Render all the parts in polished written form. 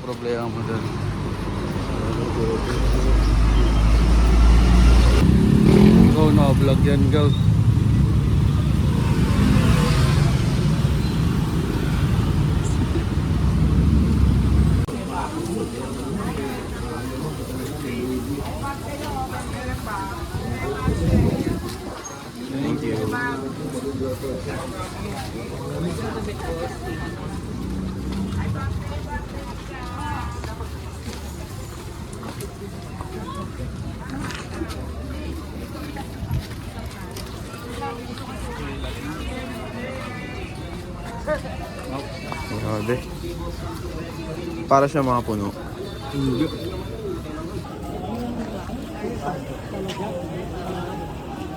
problema mo doon. Go na, vlog yan, go. Thank you. Grabe. Para siya mga puno. Hindi.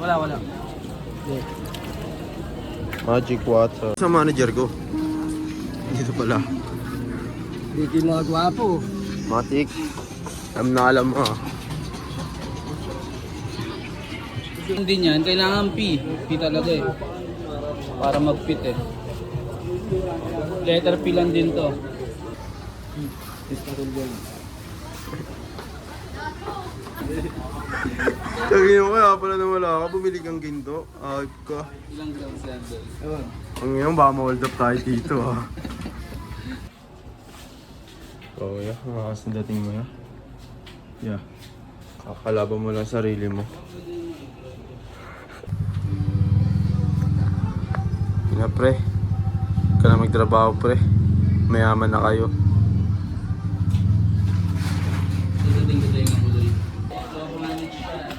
Wala. Magic water. Sa manager ko. Dito pala. Hindi mga gwapo. Matik. Alam mo ah. Yung din yan, kailangan P. P talaga eh. Para mag-fit eh. Letter P lang din to. Sabi mo kaya pala na wala ka, bumili kang ginto. Ayop ka. Ilang grams yan doon? Ang ngayon baka ma-hold up tayo dito ha. So yeah, mga dating mo ya. Yeah. Kakalaban mo lang sarili mo. Yun na pre. Ka na magtrabaho pre. Mayaman na kayo. Dating ko tayo nga muloy. So, manage siya.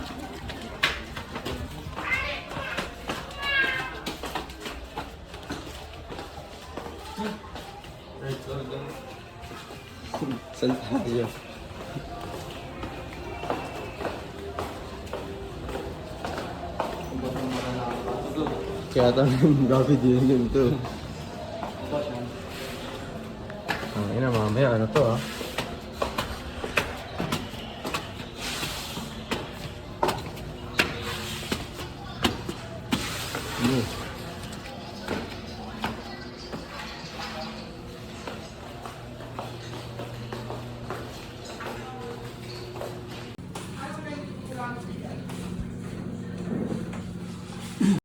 Salta siya. Kaya tanong David yun to. Ang ina mamaya ano to ah.